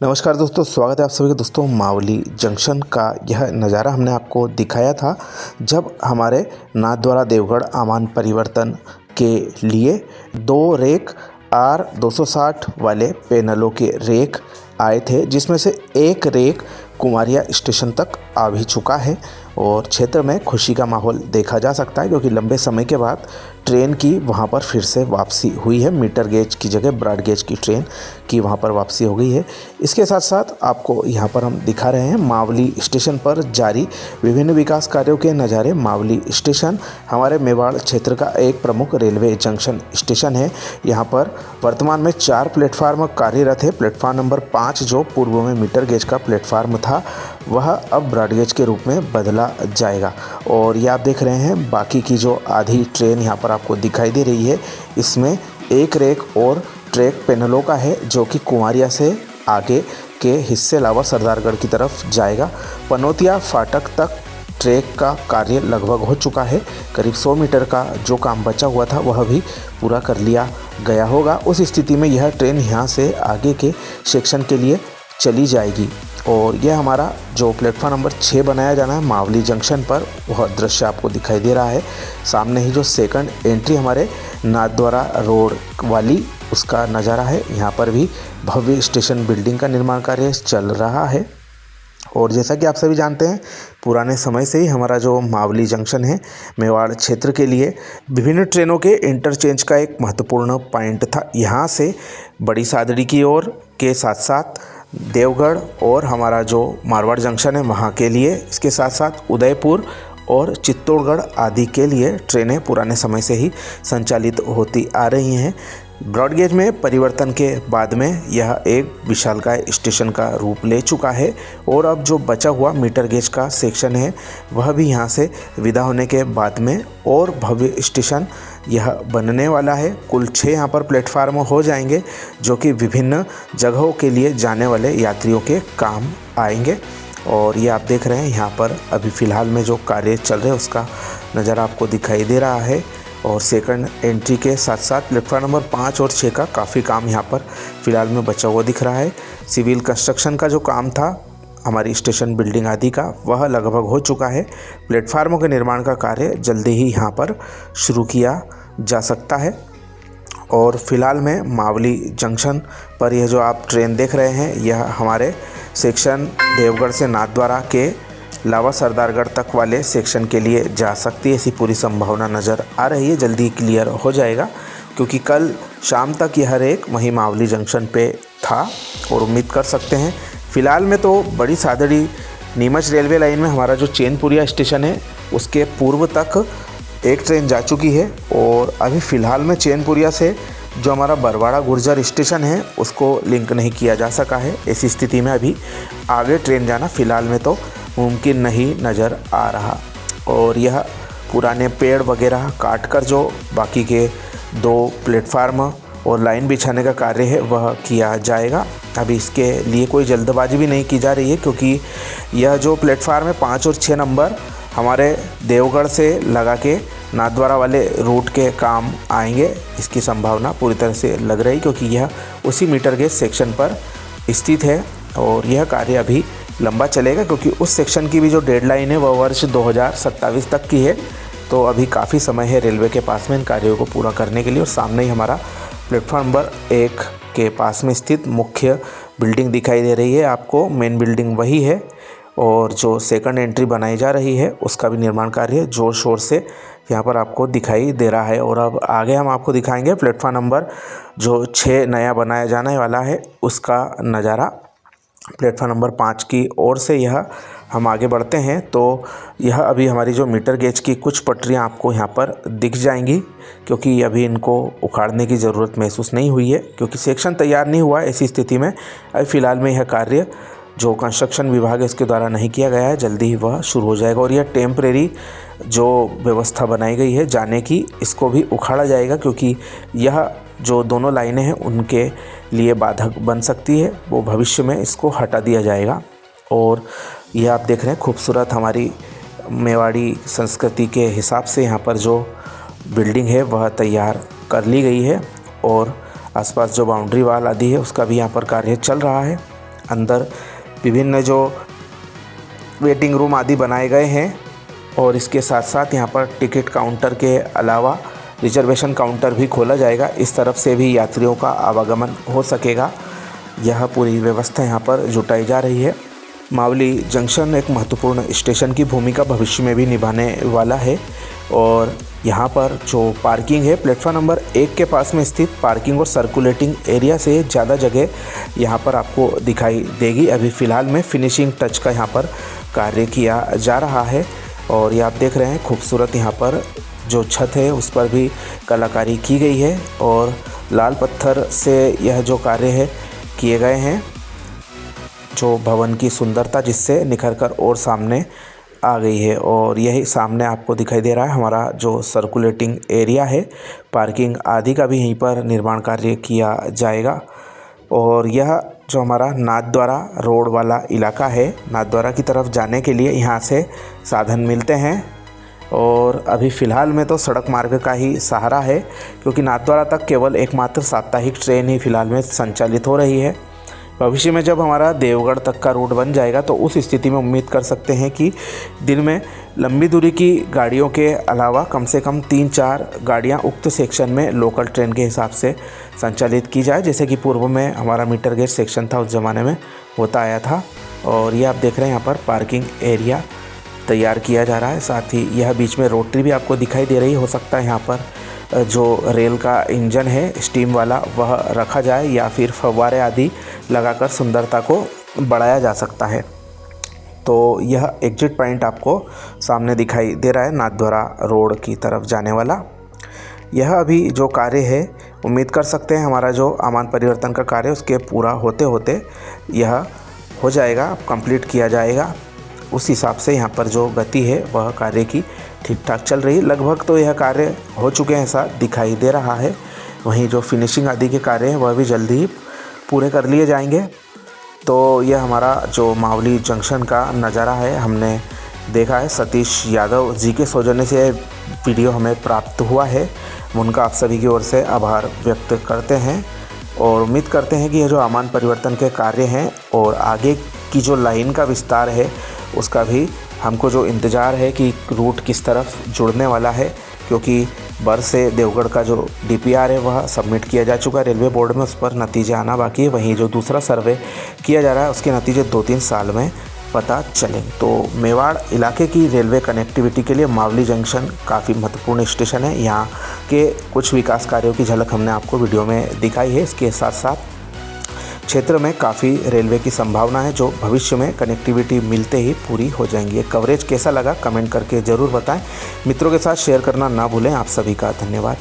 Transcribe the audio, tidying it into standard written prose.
नमस्कार दोस्तों, स्वागत है आप सभी का। दोस्तों, मावली जंक्शन का यह नज़ारा हमने आपको दिखाया था जब हमारे नाथद्वारा देवगढ़ आमान परिवर्तन के लिए 2 रेक R260 वाले पैनलों के रेक आए थे, जिसमें से एक रेक कुमारिया स्टेशन तक आ भी चुका है और क्षेत्र में खुशी का माहौल देखा जा सकता है, क्योंकि लंबे समय के बाद ट्रेन की वहां पर फिर से वापसी हुई है। मीटर गेज की जगह ब्रॉड गेज की ट्रेन की वहां पर वापसी हो गई है। इसके साथ साथ आपको यहां पर हम दिखा रहे हैं मावली स्टेशन पर जारी विभिन्न विकास कार्यों के नज़ारे। मावली स्टेशन हमारे मेवाड़ क्षेत्र का एक प्रमुख रेलवे जंक्शन स्टेशन है। यहाँ पर वर्तमान में 4 प्लेटफार्म कार्यरत है। प्लेटफार्म नंबर 5 जो पूर्व में मीटर गेज का प्लेटफार्म था, वह अब ब्रॉड गेज के रूप में बदला जाएगा। और ये आप देख रहे हैं बाकी की जो आधी ट्रेन यहाँ पर आपको दिखाई दे रही है, इसमें एक रेक और ट्रैक पैनलों का है जो कि कुमारिया से आगे के हिस्से लावर सरदारगढ़ की तरफ जाएगा। पनोतिया फाटक तक ट्रैक का कार्य लगभग हो चुका है। करीब 100 मीटर का जो काम बचा हुआ था वह भी पूरा कर लिया गया होगा। उस स्थिति में यह ट्रेन यहाँ से आगे के सेक्शन के लिए चली जाएगी। और यह हमारा जो प्लेटफॉर्म नंबर 6 बनाया जाना है मावली जंक्शन पर, वह दृश्य आपको दिखाई दे रहा है। सामने ही जो सेकंड एंट्री हमारे नाथद्वारा रोड वाली, उसका नज़ारा है। यहाँ पर भी भव्य स्टेशन बिल्डिंग का निर्माण कार्य चल रहा है। और जैसा कि आप सभी जानते हैं, पुराने समय से ही हमारा जो मावली जंक्शन है मेवाड़ क्षेत्र के लिए विभिन्न ट्रेनों के इंटरचेंज का एक महत्वपूर्ण पॉइंट था। यहाँ से बड़ी सादड़ी की ओर के साथ साथ देवगढ़ और हमारा जो मारवाड़ जंक्शन है वहाँ के लिए, इसके साथ साथ उदयपुर और चित्तौड़गढ़ आदि के लिए ट्रेनें पुराने समय से ही संचालित होती आ रही हैं। ब्रॉड गेज में परिवर्तन के बाद में यह एक विशालकाय स्टेशन का रूप ले चुका है और अब जो बचा हुआ मीटर गेज का सेक्शन है वह भी यहाँ से विदा होने के बाद में और भव्य स्टेशन यह बनने वाला है। कुल 6 यहाँ पर प्लेटफार्म हो जाएंगे जो कि विभिन्न जगहों के लिए जाने वाले यात्रियों के काम आएंगे। और ये आप देख रहे हैं यहाँ पर अभी फ़िलहाल में जो कार्य चल रहे हैं उसका नज़ारा आपको दिखाई दे रहा है। और सेकंड एंट्री के साथ साथ प्लेटफार्म नंबर 5 और 6 का काफ़ी काम यहाँ पर फ़िलहाल में बचा हुआ दिख रहा है। सिविल कंस्ट्रक्शन का जो काम था हमारी स्टेशन बिल्डिंग आदि का, वह लगभग हो चुका है। प्लेटफार्मों के निर्माण का कार्य जल्दी ही यहाँ पर शुरू किया जा सकता है। और फिलहाल में मावली जंक्शन पर यह जो आप ट्रेन देख रहे हैं, यह हमारे सेक्शन देवगढ़ से नाथद्वारा के लावा सरदारगढ़ तक वाले सेक्शन के लिए जा सकती है। ऐसी पूरी संभावना नज़र आ रही है। जल्दी क्लियर हो जाएगा, क्योंकि कल शाम तक यह रेक वहीं मावली जंक्शन पे था और उम्मीद कर सकते हैं। फ़िलहाल में तो बड़ी सादड़ी नीमच रेलवे लाइन में हमारा जो चैनपुरिया स्टेशन है उसके पूर्व तक एक ट्रेन जा चुकी है। और अभी फ़िलहाल में चैनपुरिया से जो हमारा बरवाड़ा गुर्जर स्टेशन है उसको लिंक नहीं किया जा सका है। ऐसी स्थिति में अभी आगे ट्रेन जाना फ़िलहाल में तो मुमकिन नहीं नज़र आ रहा। और यह पुराने पेड़ वगैरह काट कर जो बाकी के 2 प्लेटफार्म और लाइन बिछाने का कार्य है वह किया जाएगा। अभी इसके लिए कोई जल्दबाजी भी नहीं की जा रही है, क्योंकि यह जो प्लेटफार्म है 5 और 6 नंबर हमारे देवगढ़ से लगा के नाथद्वारा वाले रूट के काम आएंगे। इसकी संभावना पूरी तरह से लग रही, क्योंकि यह उसी मीटर गेज सेक्शन पर स्थित है और यह कार्य अभी लंबा चलेगा, क्योंकि उस सेक्शन की भी जो डेडलाइन है वह वर्ष 2027 तक की है। तो अभी काफ़ी समय है रेलवे के पास में इन कार्यों को पूरा करने के लिए। और सामने ही हमारा प्लेटफॉर्म नंबर 1 के पास में स्थित मुख्य बिल्डिंग दिखाई दे रही है आपको। मेन बिल्डिंग वही है और जो सेकंड एंट्री बनाई जा रही है उसका भी निर्माण कार्य ज़ोर शोर से यहाँ पर आपको दिखाई दे रहा है। और अब आगे हम आपको दिखाएंगे प्लेटफॉर्म नंबर जो 6 नया बनाया जाने वाला है उसका नज़ारा। प्लेटफॉर्म नंबर 5 की ओर से यह हम आगे बढ़ते हैं तो यह अभी हमारी जो मीटर गेज की कुछ पटरियां आपको यहाँ पर दिख जाएंगी, क्योंकि अभी इनको उखाड़ने की ज़रूरत महसूस नहीं हुई है, क्योंकि सेक्शन तैयार नहीं हुआ है। ऐसी स्थिति में अभी फ़िलहाल में यह कार्य जो कंस्ट्रक्शन विभाग है इसके द्वारा नहीं किया गया है, जल्दी ही वह शुरू हो जाएगा। और यह टेम्परेरी जो व्यवस्था बनाई गई है जाने की, इसको भी उखाड़ा जाएगा, क्योंकि यह जो दोनों लाइनें हैं उनके लिए बाधक बन सकती है। वो भविष्य में इसको हटा दिया जाएगा। और यह आप देख रहे हैं खूबसूरत हमारी मेवाड़ी संस्कृति के हिसाब से यहाँ पर जो बिल्डिंग है वह तैयार कर ली गई है। और आसपास जो बाउंड्री वाल आदि है उसका भी यहाँ पर कार्य चल रहा है। अंदर विभिन्न जो वेटिंग रूम आदि बनाए गए हैं और इसके साथ साथ यहाँ पर टिकट काउंटर के अलावा रिजर्वेशन काउंटर भी खोला जाएगा। इस तरफ से भी यात्रियों का आवागमन हो सकेगा। यह पूरी व्यवस्था यहाँ पर जुटाई जा रही है। मावली जंक्शन एक महत्वपूर्ण स्टेशन की भूमिका भविष्य में भी निभाने वाला है और यहाँ पर जो पार्किंग है, प्लेटफॉर्म नंबर 1 के पास में स्थित पार्किंग और सर्कुलेटिंग एरिया से ज़्यादा जगह यहाँ पर आपको दिखाई देगी। अभी फ़िलहाल में फिनिशिंग टच का यहाँ पर कार्य किया जा रहा है और ये आप देख रहे हैं खूबसूरत यहाँ पर जो छत है उस पर भी कलाकारी की गई है और लाल पत्थर से यह जो कार्य है किए गए हैं, जो भवन की सुंदरता जिससे निखर कर और सामने आ गई है। और यही सामने आपको दिखाई दे रहा है हमारा जो सर्कुलेटिंग एरिया है, पार्किंग आदि का भी यहीं पर निर्माण कार्य किया जाएगा। और यह जो हमारा नाथद्वारा रोड वाला इलाका है, नाथद्वारा की तरफ जाने के लिए यहाँ से साधन मिलते हैं और अभी फ़िलहाल में तो सड़क मार्ग का ही सहारा है, क्योंकि नाथद्वारा तक केवल एकमात्र साप्ताहिक ट्रेन ही फ़िलहाल में संचालित हो रही है। भविष्य में जब हमारा देवगढ़ तक का रूट बन जाएगा तो उस स्थिति में उम्मीद कर सकते हैं कि दिन में लंबी दूरी की गाड़ियों के अलावा कम से कम 3-4 गाड़ियां उक्त सेक्शन में लोकल ट्रेन के हिसाब से संचालित की जाए, जैसे कि पूर्व में हमारा मीटर गेज सेक्शन था उस ज़माने में होता आया था। और ये आप देख रहे हैं यहाँ पर पार्किंग एरिया तैयार किया जा रहा है। साथ ही यह बीच में रोटरी भी आपको दिखाई दे रही हो सकता है यहाँ पर जो रेल का इंजन है स्टीम वाला वह रखा जाए या फिर फव्वारे आदि लगाकर सुंदरता को बढ़ाया जा सकता है। तो यह एग्जिट पॉइंट आपको सामने दिखाई दे रहा है नाथद्वारा रोड की तरफ जाने वाला। यह अभी जो कार्य है उम्मीद कर सकते हैं हमारा जो आमान परिवर्तन का कार्य उसके पूरा होते होते यह हो जाएगा, कंप्लीट किया जाएगा। उस हिसाब से यहाँ पर जो गति है वह कार्य की ठीक ठाक चल रही है। लगभग तो यह कार्य हो चुके हैं ऐसा दिखाई दे रहा है। वहीं जो फिनिशिंग आदि के कार्य हैं वह भी जल्दी ही पूरे कर लिए जाएंगे। तो यह हमारा जो मावली जंक्शन का नज़ारा है हमने देखा है। सतीश यादव जी के सौजन्य से वीडियो हमें प्राप्त हुआ है, उनका आप सभी की ओर से आभार व्यक्त करते हैं और उम्मीद करते हैं कि यह जो आमान परिवर्तन के कार्य हैं और आगे की जो लाइन का विस्तार है उसका भी हमको जो इंतज़ार है कि रूट किस तरफ जुड़ने वाला है, क्योंकि बर से देवगढ़ का जो DPR है वह सबमिट किया जा चुका है रेलवे बोर्ड में, उस पर नतीजे आना बाकी है। वहीं जो दूसरा सर्वे किया जा रहा है उसके नतीजे 2-3 साल में पता चलेंगे। तो मेवाड़ इलाके की रेलवे कनेक्टिविटी के लिए मावली जंक्शन काफ़ी महत्वपूर्ण स्टेशन है। यहाँ के कुछ विकास कार्यों की झलक हमने आपको वीडियो में दिखाई है। इसके साथ साथ क्षेत्र में काफ़ी रेलवे की संभावना है जो भविष्य में कनेक्टिविटी मिलते ही पूरी हो जाएंगी। ये कवरेज कैसा लगा कमेंट करके ज़रूर बताएं। मित्रों के साथ शेयर करना ना भूलें। आप सभी का धन्यवाद।